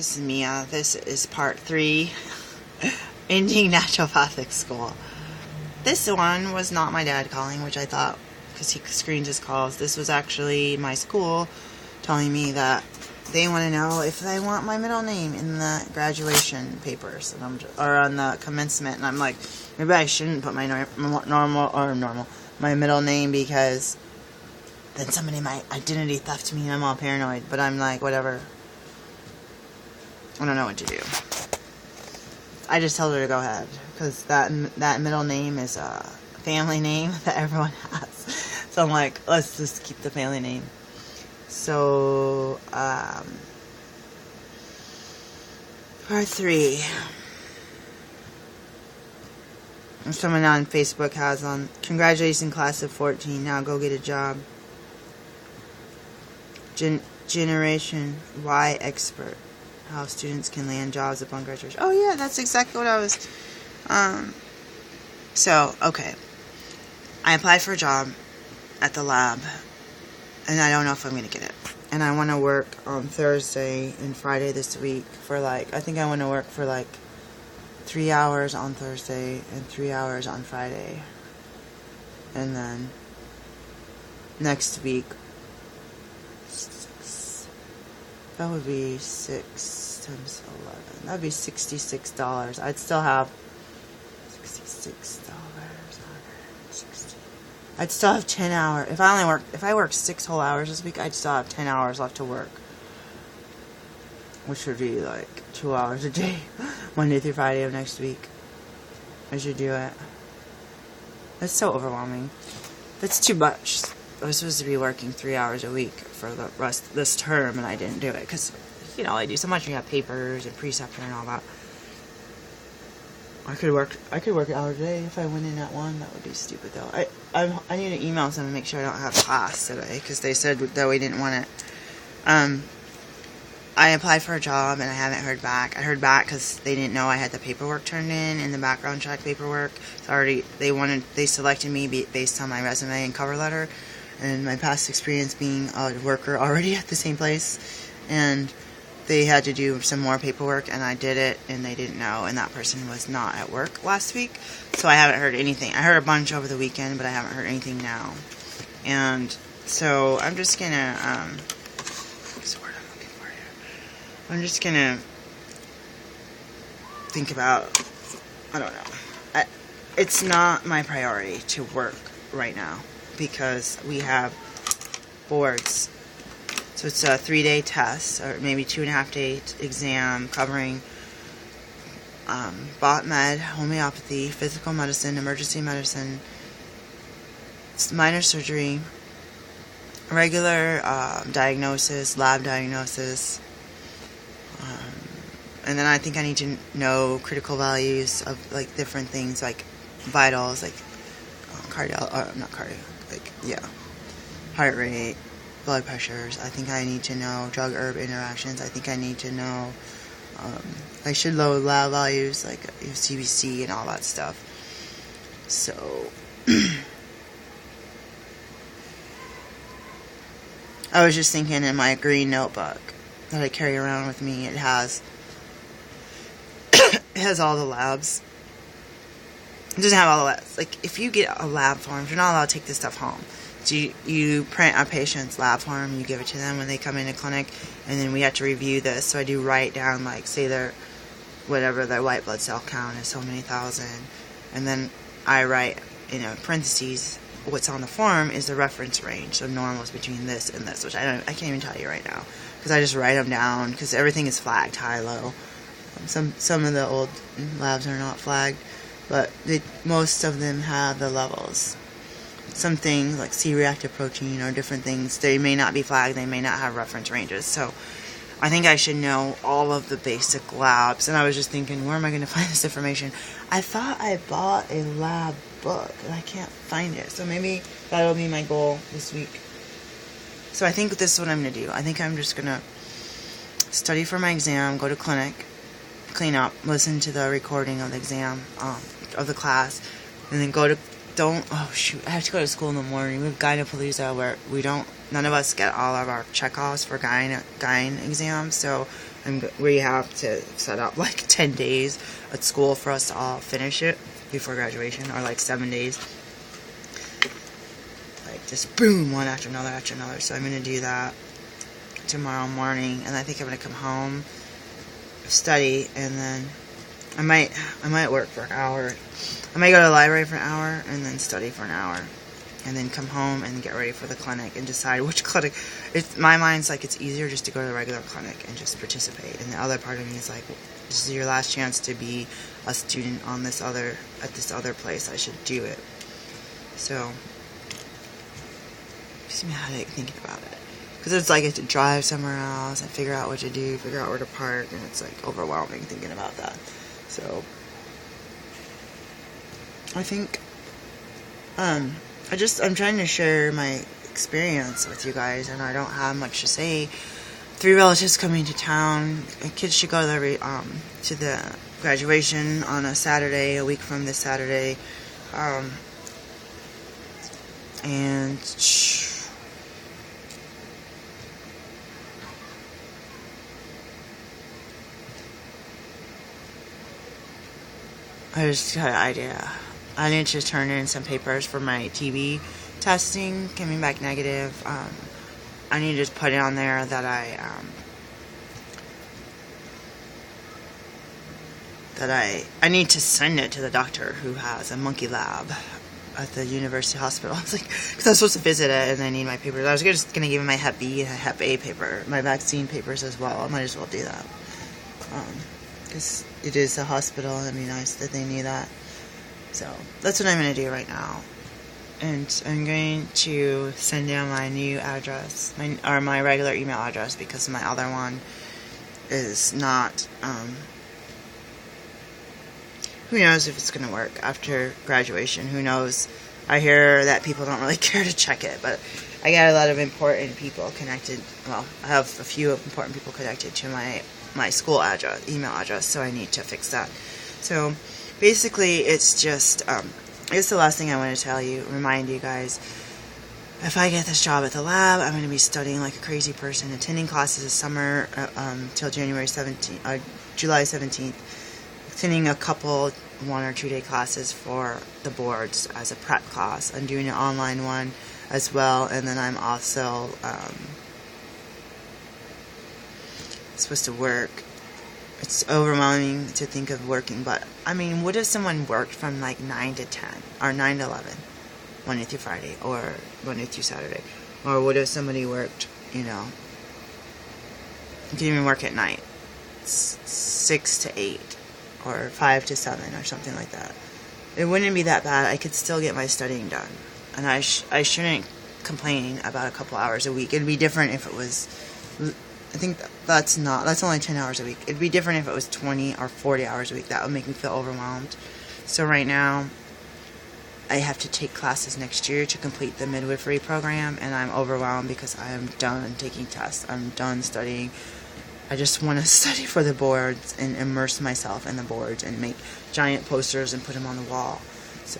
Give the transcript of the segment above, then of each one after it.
This is Mia. This is part 3, ending naturopathic school. This one was not my dad calling, which I thought, because he screens his calls. This was actually my school telling me that they want to know if I want my middle name in the graduation papers, and or on the commencement. And I'm like, maybe I shouldn't put my my middle name, because then somebody might identity theft me and I'm all paranoid. But I'm like, whatever. I don't know what to do. I just told her to go ahead, because that middle name is a family name that everyone has. So I'm like, let's just keep the family name. So, part 3. Someone on Facebook has on, congratulations class of 14, now go get a job. Generation Y expert. How students can land jobs upon graduation. Oh yeah, that's exactly what I was. So, okay. I applied for a job at the lab, and I don't know if I'm going to get it. And I want to work on Thursday and Friday this week for I think I want to work for 3 hours on Thursday and 3 hours on Friday. And then next week, that would be 6 times 11. That would be $66. I'd still have $66. I'd still have 10 hours. If I work 6 whole hours this week, I'd still have 10 hours left to work, which would be 2 hours a day, Monday through Friday of next week. I should do it. That's so overwhelming. That's too much. I was supposed to be working 3 hours a week for the rest of this term, and I didn't do it because, I do so much. We have papers and preceptor and all that. I could work an hour a day if I went in at 1. That would be stupid though. I need to email them and make sure I don't have class today, because they said that we didn't want it. I applied for a job and I haven't heard back. I heard back because they didn't know I had the paperwork turned in the background check paperwork. So they selected me based on my resume and cover letter, and my past experience being a worker already at the same place, and they had to do some more paperwork, and I did it, and they didn't know, and that person was not at work last week, so I haven't heard anything. I heard a bunch over the weekend, but I haven't heard anything now. And so I'm just gonna what's the word I'm looking for here? I'm just gonna think about, I don't know. It's not my priority to work right now, because we have boards. So it's a 3-day test, or maybe 2.5-day exam, covering bot med, homeopathy, physical medicine, emergency medicine, minor surgery, regular diagnosis, lab diagnosis, and then I think I need to know critical values of different things, like vitals, heart rate, blood pressures. I think I need to know drug herb interactions. I think I need to know, I should know lab values like CBC and all that stuff. So I was just thinking, in my green notebook that I carry around with me, it has all the labs. It doesn't have all the labs. If you get a lab form, you're not allowed to take this stuff home. So you print a patient's lab form, you give it to them when they come into clinic, and then we have to review this. So I do write down, say their white blood cell count is so many thousand, and then I write in parentheses what's on the form is the reference range. So normal is between this and this, which I can't even tell you right now, because I just write them down, because everything is flagged high, low. Some of the old labs are not flagged, but most of them have the levels. Some things like C-reactive protein or different things, they may not be flagged, they may not have reference ranges. So I think I should know all of the basic labs. And I was just thinking, where am I going to find this information? I thought I bought a lab book and I can't find it. So maybe that'll be my goal this week. So I think this is what I'm going to do. I think I'm just going to study for my exam, go to clinic, clean up, listen to the recording of the exam, of the class, and then I have to go to school in the morning. We have Gynapalooza where none of us get all of our checkoffs for gyne exams, so we have to set up like 10 days at school for us to all finish it before graduation, or like 7 days. Like just boom, one after another after another. So I'm going to do that tomorrow morning, and I think I'm going to come home, study, and then I might work for an hour. I might go to the library for an hour and then study for an hour, and then come home and get ready for the clinic and decide which clinic. My mind's like it's easier just to go to the regular clinic and just participate, and the other part of me is like, this is your last chance to be a student at this other place. I should do it. So just me headache thinking about it, because it's like I have to drive somewhere else and figure out what to do, figure out where to park, and it's like overwhelming thinking about that. So I think I'm trying to share my experience with you guys, and I don't have much to say. 3 relatives coming to town. Kids should go to the graduation on a Saturday, a week from this Saturday, and I just got an idea. I need to turn in some papers for my TB testing, coming back negative. I need to just put it on there that I need to send it to the doctor who has a monkey lab at the university hospital. I was like, because I was supposed to visit it, and I need my papers. I was just going to give him my Hep B and Hep A paper, my vaccine papers as well. I might as well do that. Because it is a hospital, and it'd be nice that they knew that. So that's what I'm going to do right now. And I'm going to send down my new address, my regular email address, because my other one is not, who knows if it's going to work after graduation. Who knows? I hear that people don't really care to check it, but I got a lot of important people connected. Well, I have a few important people connected to my school address, email address, so I need to fix that. So basically, it's just, it's the last thing I want to tell you, remind you guys. If I get this job at the lab, I'm going to be studying like a crazy person, attending classes this summer till July 17th, attending a couple 1 or 2 day classes for the boards as a prep class. I'm doing an online one as well, and then I'm also supposed to work. It's overwhelming to think of working, but I mean, what if someone worked from like 9 to 10 or 9 to 11, Monday through Friday, or Monday through Saturday? Or what if somebody worked, you can even work at night, 6 to 8 or 5 to 7 or something like that. It wouldn't be that bad. I could still get my studying done, and I shouldn't complain about a couple hours a week. It'd be different if it was, I think that's only 10 hours a week. It'd be different if it was 20 or 40 hours a week. That would make me feel overwhelmed. So right now, I have to take classes next year to complete the midwifery program, and I'm overwhelmed because I am done taking tests. I'm done studying. I just want to study for the boards and immerse myself in the boards and make giant posters and put them on the wall. So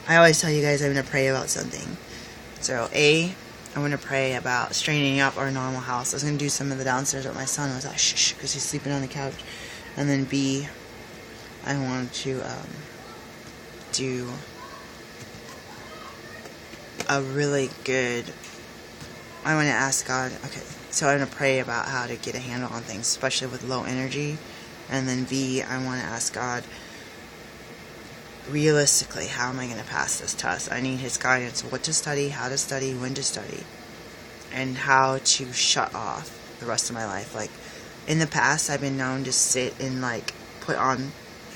I always tell you guys I'm going to pray about something. So I want to pray about straightening up our normal house. I was going to do some of the downstairs with my son. I was like, shh, because he's sleeping on the couch. And then B, I want to do a really good, I want to ask God, okay, so I'm going to pray about how to get a handle on things, especially with low energy. And then B, I want to ask God, realistically, how am I going to pass this test? I need His guidance. What to study, how to study, when to study, and how to shut off the rest of my life. Like, in the past, I've been known to sit and, like, put on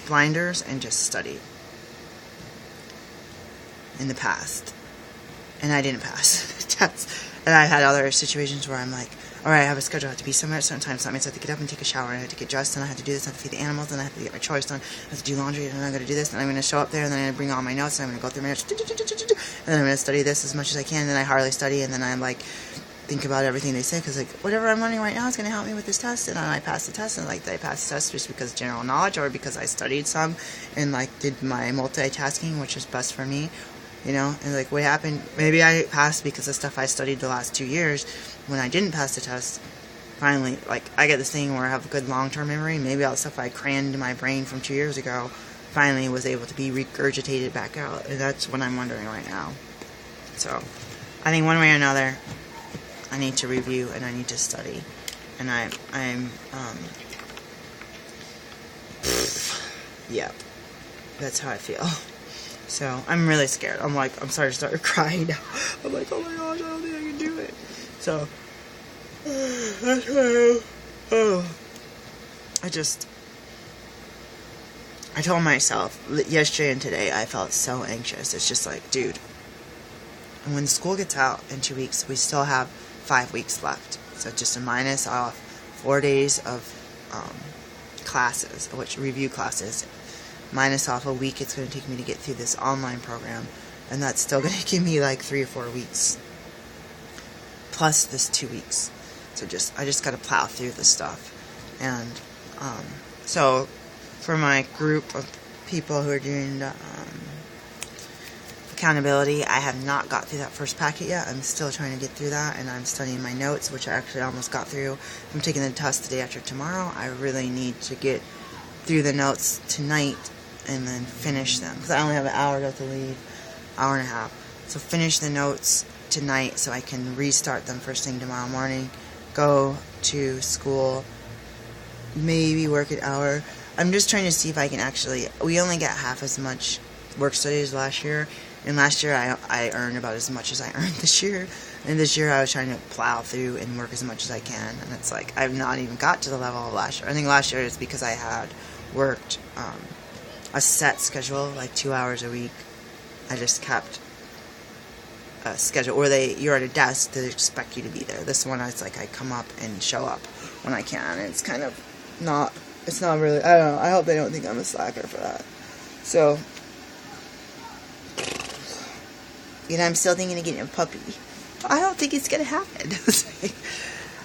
blinders and just study. In the past. And I didn't pass the test. And I've had other situations where I'm like, alright, I have a schedule, I have to be somewhere at certain times, so that means I have to get up and take a shower, and I have to get dressed, and I have to do this, and I have to feed the animals, and I have to get my chores done, I have to do laundry, and I'm going to do this, and I'm going to show up there, and then I'm going to bring all my notes, and I'm going to go through my notes, and then I'm going to study this as much as I can, and then I hardly study, and then I'm like, think about everything they say, because like, whatever I'm learning right now is going to help me with this test, and then I pass the test, and like, did I pass the test just because of general knowledge, or because I studied some, and like, did my multitasking, which is best for me, and like, what happened, maybe I passed because of stuff I studied the last 2 years. When I didn't pass the test, finally, like, I get this thing where I have a good long-term memory. Maybe all the stuff I crammed into my brain from 2 years ago finally was able to be regurgitated back out. And that's what I'm wondering right now. So, I think one way or another, I need to review and I need to study. And yep. That's how I feel. So, I'm really scared. I'm starting to start crying now. I'm like, oh my gosh, I don't think I can do it. So, that's why I told myself, yesterday and today, I felt so anxious. It's just like, dude, when school gets out in 2 weeks, we still have 5 weeks left. So just a minus off 4 days of classes, which review classes, minus off a week it's going to take me to get through this online program, and that's still going to give me like 3 or 4 weeks, plus this 2 weeks. So I just got to plow through this stuff. And so for my group of people who are doing accountability, I have not got through that first packet yet. I'm still trying to get through that, and I'm studying my notes, which I actually almost got through. I'm taking the test the day after tomorrow. I really need to get through the notes tonight and then finish them, because I only have an hour to leave, hour and a half. So finish the notes tonight so I can restart them first thing tomorrow morning, go to school, maybe work an hour. I'm just trying to see if I can actually, we only got half as much work study as last year, and last year I earned about as much as I earned this year, and this year I was trying to plow through and work as much as I can, and it's like, I've not even got to the level of last year. I think last year it's because I had worked a set schedule, like 2 hours a week. I just kept a schedule, or you're at a desk, they expect you to be there. This one, it's like I come up and show up when I can, and it's kind of not, it's not really, I don't know, I hope they don't think I'm a slacker for that. So, you know, I'm still thinking of getting a puppy. I don't think it's going to happen.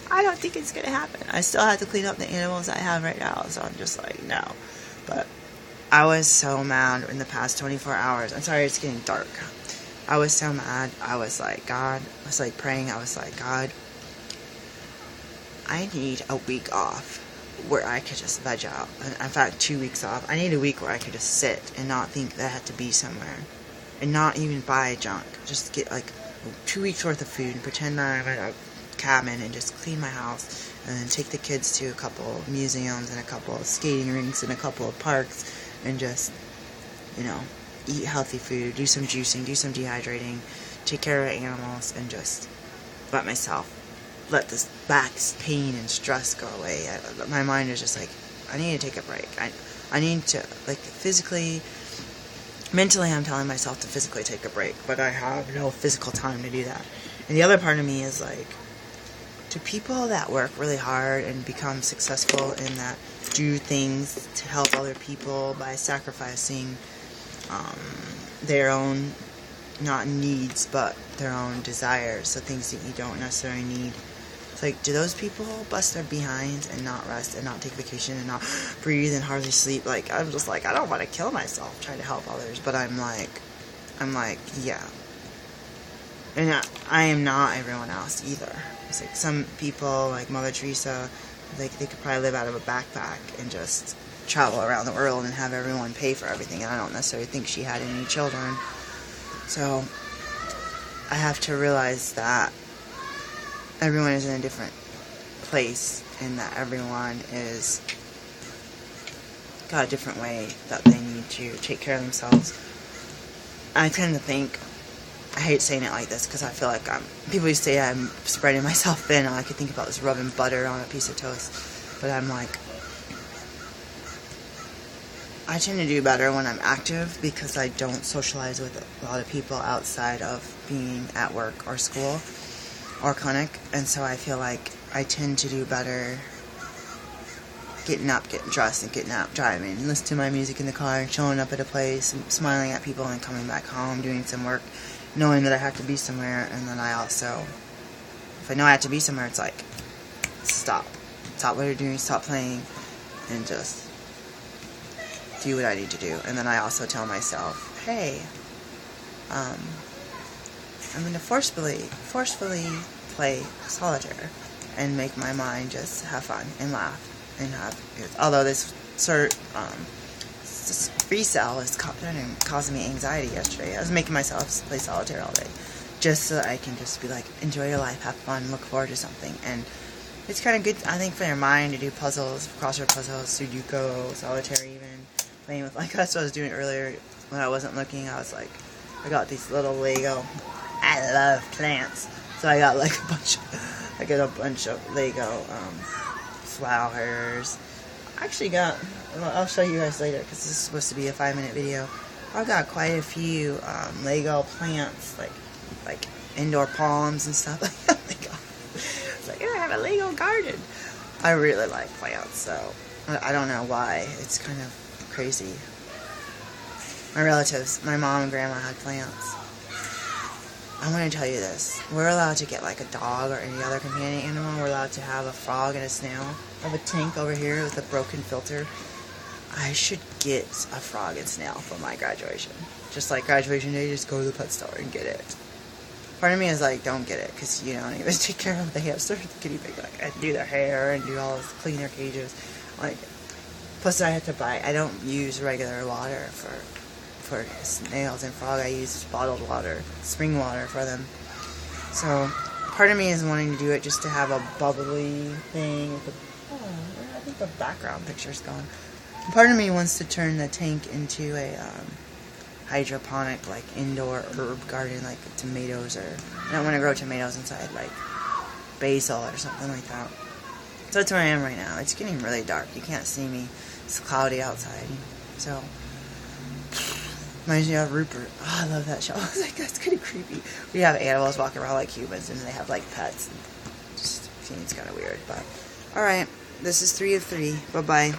I don't think it's going to happen. I still have to clean up the animals I have right now, so I'm just like, no. But I was so mad in the past 24 hours. I'm sorry, it's getting dark. I was so mad. I was like, God, I was like praying. I was like, God, I need a week off where I could just veg out. In fact, 2 weeks off. I need a week where I could just sit and not think that I had to be somewhere. And not even buy junk. Just get like 2 weeks worth of food and pretend I'm in a cabin and just clean my house. And then take the kids to a couple of museums and a couple of skating rinks and a couple of parks. And just, you know, eat healthy food, do some juicing, do some dehydrating, take care of animals, and just let this back pain and stress go away. My mind is just like, I need to take a break. I need to, like, physically, mentally I'm telling myself to physically take a break, but I have no physical time to do that. And the other part of me is like, to people that work really hard and become successful and that do things to help other people by sacrificing their own, not needs, but their own desires, so things that you don't necessarily need. It's like, do those people bust their behinds and not rest and not take vacation and not breathe and hardly sleep? Like, I'm just like, I don't want to kill myself trying to help others, but I'm like, yeah. And I am not everyone else either. It's like some people, like Mother Teresa, like they could probably live out of a backpack and just travel around the world and have everyone pay for everything. And I don't necessarily think she had any children. So I have to realize that everyone is in a different place and that everyone is got a different way that they need to take care of themselves. I tend to think, I hate saying it like this because I feel like people used to say I'm spreading myself thin. All I could think about was rubbing butter on a piece of toast. But I'm like, I tend to do better when I'm active because I don't socialize with a lot of people outside of being at work or school or clinic. And so I feel like I tend to do better getting up, getting dressed, and getting out driving, and listening to my music in the car, showing up at a place, smiling at people, and coming back home, doing some work, knowing that I have to be somewhere. And then I also, if I know I have to be somewhere, it's like, stop what you're doing, stop playing, and just do what I need to do. And then I also tell myself, hey, I'm going to forcefully play solitaire. and make my mind just have fun and laugh and have. Although this free cell is causing me anxiety yesterday. I was making myself play solitaire all day, just so that I can just be like, enjoy your life, have fun, look forward to something. And it's kind of good, I think, for your mind to do puzzles, crossword puzzles, Sudoku, solitaire even. Playing with, like that's what I was doing earlier when I wasn't looking. I was like, I got these little Lego. I love plants, so I got like a bunch of Lego flowers. I actually got, well, I'll show you guys later because this is supposed to be a 5-minute video. I've got quite a few Lego plants, like indoor palms and stuff. Oh my god. It's like, I have a Lego garden. I really like plants, so I don't know why. It's kind of crazy. My relatives, my mom and grandma had plants. I'm going to tell you this. We're allowed to get like a dog or any other companion animal. We're allowed to have a frog and a snail. I have a tank over here with a broken filter. I should get a frog and snail for my graduation. Just like graduation day, just go to the pet store and get it. Part of me is like, don't get it, because you don't even take care of the hamster, the guinea pig, like, and do their hair and do all this, clean their cages. Like, plus I have to buy, I don't use regular water for snails and frog. I use bottled water, spring water for them. So part of me is wanting to do it just to have a bubbly thing with I think the background picture's gone. Part of me wants to turn the tank into a hydroponic, like indoor herb garden, like tomatoes, or I don't want to grow tomatoes inside, like basil or something like that. So that's where I am right now. It's getting really dark. You can't see me. It's cloudy outside. So reminds me of Rupert. Oh, I love that show. I was like, that's kind of creepy. We have animals walking around like humans, and they have like pets. Just seems kind of weird, but alright. This is 3 of 3. Bye-bye.